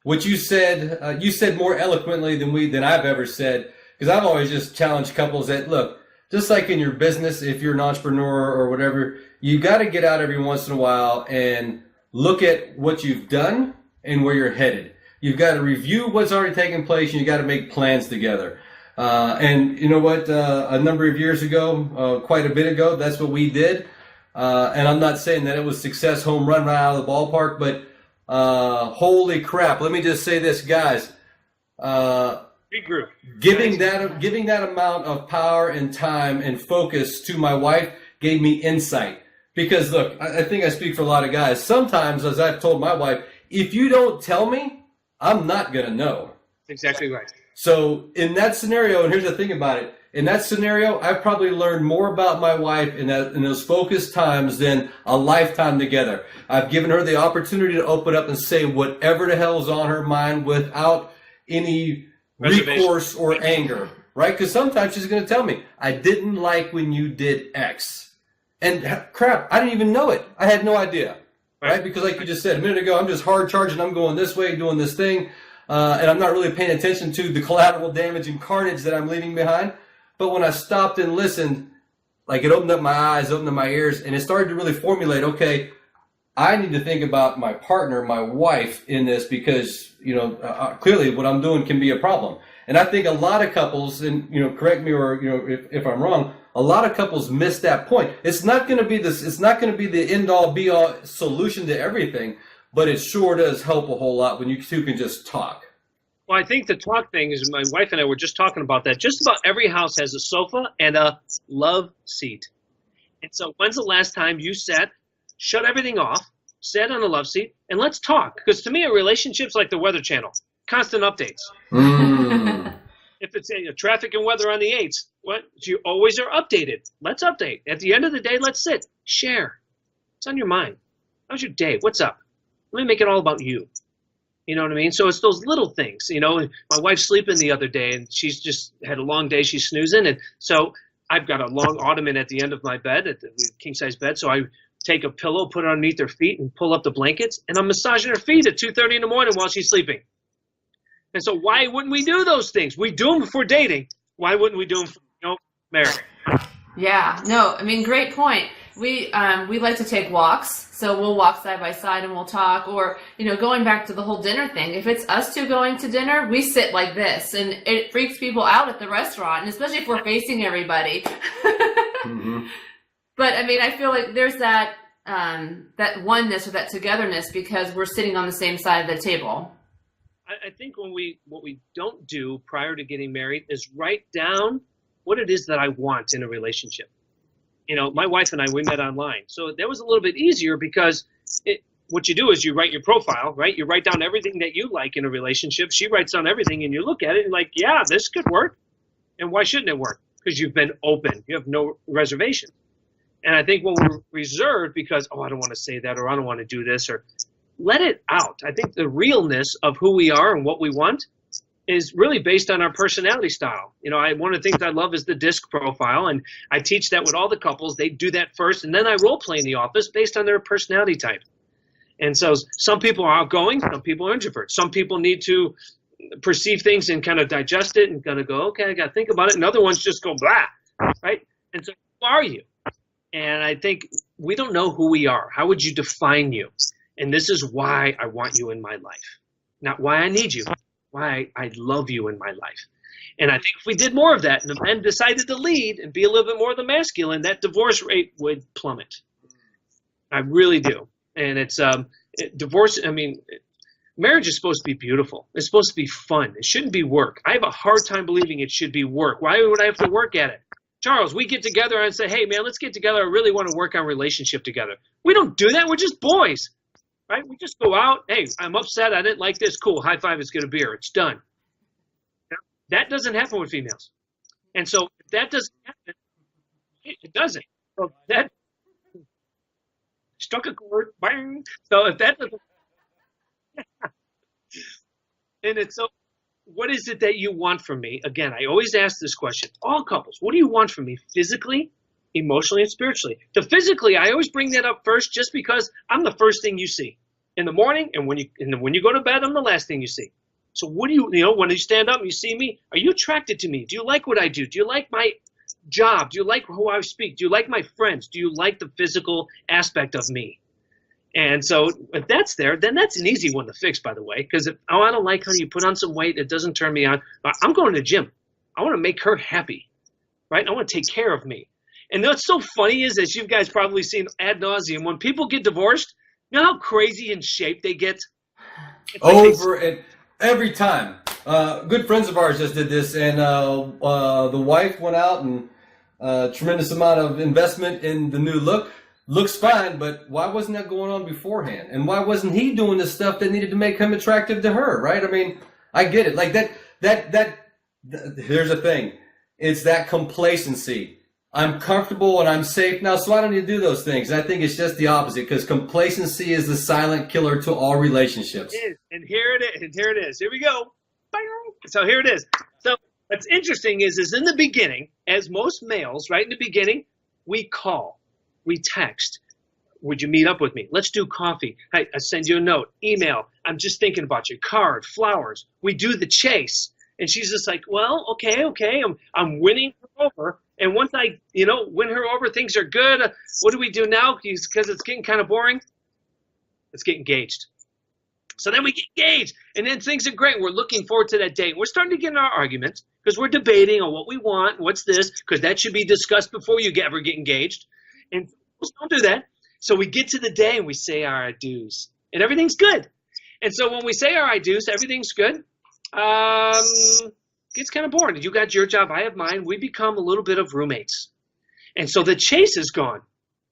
what you said more eloquently than I've ever said, because I've always just challenged couples that, look, just like in your business, if you're an entrepreneur or whatever, you got to get out every once in a while and look at what you've done and where you're headed. You've got to review what's already taken place, and you got to make plans together. And you know what? A number of years ago, quite a bit ago, that's what we did. And I'm not saying that it was success, home run right out of the ballpark, but holy crap! Let me just say this, guys. Regroup. Giving that amount of power and time and focus to my wife gave me insight. Because look, I think I speak for a lot of guys. Sometimes, as I've told my wife, if you don't tell me, I'm not gonna know. Exactly right. So in that scenario, and here's the thing about it, in that scenario, I've probably learned more about my wife in those focused times than a lifetime together. I've given her the opportunity to open up and say whatever the hell is on her mind without any recourse or anger, right? Because sometimes she's going to tell me, I didn't like when you did X. And crap, I didn't even know it. I had no idea, right? Because like you just said a minute ago, I'm just hard charging. I'm going this way, doing this thing. And I'm not really paying attention to the collateral damage and carnage that I'm leaving behind. But when I stopped and listened, like it opened up my eyes, opened up my ears, and it started to really formulate, okay, I need to think about my partner, my wife in this because, clearly what I'm doing can be a problem. And I think a lot of couples, and, correct me or, if I'm wrong, a lot of couples miss that point. It's not going to be the end all be all solution to everything, but it sure does help a whole lot when you two can just talk. Well, I think the talk thing is, my wife and I were just talking about that. Just about every house has a sofa and a love seat. And so when's the last time you sat, shut everything off, sat on a love seat, and let's talk? Because to me, a relationship's like the Weather Channel. Constant updates. If it's traffic and weather on the 8s, you always are updated. Let's update. At the end of the day, let's sit, share. What's on your mind? How's your day? What's up? Let me make it all about you. You know what I mean? So it's those little things. My wife's sleeping the other day, and she's just had a long day. She's snoozing, and so I've got a long ottoman at the end of my bed, at the king-size bed. So I take a pillow, put it underneath her feet, and pull up the blankets, and I'm massaging her feet at 2:30 in the morning while she's sleeping. And so why wouldn't we do those things? We do them before dating. Why wouldn't we do them for marriage? Yeah, no, I mean, great point. We like to take walks. So we'll walk side by side and we'll talk, or, going back to the whole dinner thing, if it's us two going to dinner, we sit like this, and it freaks people out at the restaurant, and especially if we're facing everybody. Mm-hmm. But I mean, I feel like there's that oneness or that togetherness because we're sitting on the same side of the table. I think what we don't do prior to getting married is write down what it is that I want in a relationship. My wife and I, we met online. So that was a little bit easier because what you do is you write your profile, right? You write down everything that you like in a relationship. She writes down everything, and you look at it and like, yeah, this could work. And why shouldn't it work? Because you've been open. You have no reservation. And I think when we're reserved because, I don't want to say that, or I don't want to do this, or let it out. I think the realness of who we are and what we want is really based on our personality style. One of the things I love is the DISC profile, and I teach that with all the couples. They do that first, and then I role play in the office based on their personality type. And so some people are outgoing, some people are introverts. Some people need to perceive things and kind of digest it and kind of go, okay, I got to think about it. And other ones just go, blah, right? And so who are you? And I think we don't know who we are. How would you define you? And this is why I want you in my life, not why I need you. Why I love you in my life. And I think if we did more of that and the men decided to lead and be a little bit more of the masculine, that divorce rate would plummet. I really do. And it's divorce. I mean, marriage is supposed to be beautiful. It's supposed to be fun. It shouldn't be work. I have a hard time believing it should be work. Why would I have to work at it? Charles, we get together and say, hey, man, let's get together. I really want to work on relationship together. We don't do that. We're just boys. Right? We just go out. Hey, I'm upset. I didn't like this. Cool. High five. Let's get a beer. It's done. That doesn't happen with females. And so if that doesn't happen, it doesn't. So that struck a chord. Bang. So if that doesn't, and it's so, what is it that you want from me? Again, I always ask this question. All couples, what do you want from me physically, emotionally, and spiritually? The physically, I always bring that up first just because I'm the first thing you see. in the morning, and when you go to bed, I'm the last thing you see. So what do you when you stand up and you see me, are you attracted to me? Do you like what I do? Do you like my job? Do you like who I speak? Do you like my friends? Do you like the physical aspect of me? And so if that's there, then that's an easy one to fix, by the way, because I don't like how you put on some weight. It doesn't turn me on. I'm going to the gym. I want to make her happy, right? I want to take care of me. And what's so funny is, as you guys probably seen ad nauseum, when people get divorced, you know how crazy in shape they get? And every time. Good friends of ours just did this, and the wife went out and tremendous amount of investment in the new look. Looks fine, but why wasn't that going on beforehand? And why wasn't he doing the stuff that needed to make him attractive to her, right? I mean, I get it. Like here's the thing. It's that complacency. I'm comfortable and I'm safe now, so I don't need to do those things. I think it's just the opposite, because complacency is the silent killer to all relationships. It is. And here it is. Here we go. So here it is. So what's interesting is in the beginning, as most males, right in the beginning, we call. We text. Would you meet up with me? Let's do coffee. Hey, I send you a note, email. I'm just thinking about you. Card, flowers. We do the chase. And she's just like, well, okay. I'm winning her over. And once I, win her over, things are good. What do we do now? Because it's getting kind of boring. Let's get engaged. So then we get engaged. And then things are great. We're looking forward to that date. We're starting to get in our arguments because we're debating on what we want. What's this? Because that should be discussed before you ever get engaged. And don't do that. So we get to the day and we say our I do's, and everything's good. And so when we say our I do's, everything's good. It's kind of boring. You got your job, I have mine. We become a little bit of roommates. And so the chase is gone.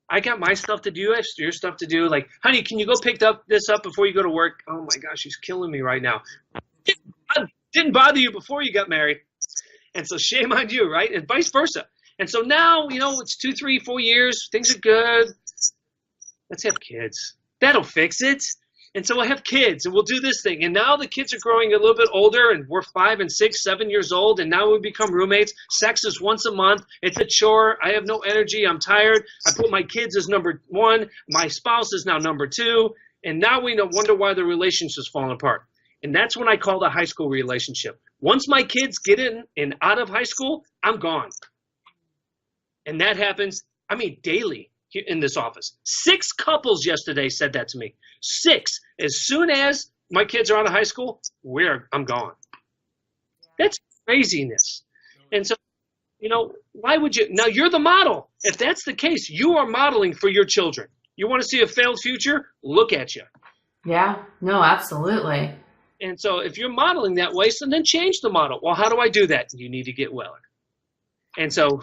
I got my stuff to do. I have your stuff to do. Like, honey, can you go pick this up before you go to work? Oh my gosh, she's killing me right now. Didn't bother you before you got married. And so shame on you, right? And vice versa. And so now, it's 2, 3, 4 years. Things are good. Let's have kids. That'll fix it. And so we'll have kids and we'll do this thing. And now the kids are growing a little bit older and we're 5 and 6, 7 years old. And now we become roommates. Sex is once a month. It's a chore. I have no energy. I'm tired. I put my kids as number 1. My spouse is now number 2. And now we wonder why the relationship's falling apart. And that's when I call the high school relationship. Once my kids get in and out of high school, I'm gone. And that happens, daily here in this office. 6 couples yesterday said that to me. 6. As soon as my kids are out of high school, I'm gone. That's craziness. And so, why would you? Now, you're the model. If that's the case, you are modeling for your children. You want to see a failed future? Look at you. Yeah, no, absolutely. And so if you're modeling that way, so then change the model. Well, how do I do that? You need to get well. And so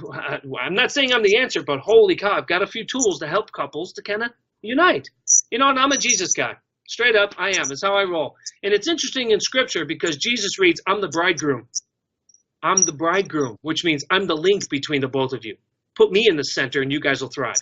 I'm not saying I'm the answer, but holy cow, I've got a few tools to help couples to kind of unite. And I'm a Jesus guy. Straight up, I am. It's how I roll. And it's interesting in Scripture because Jesus reads, I'm the bridegroom. I'm the bridegroom, which means I'm the link between the both of you. Put me in the center and you guys will thrive.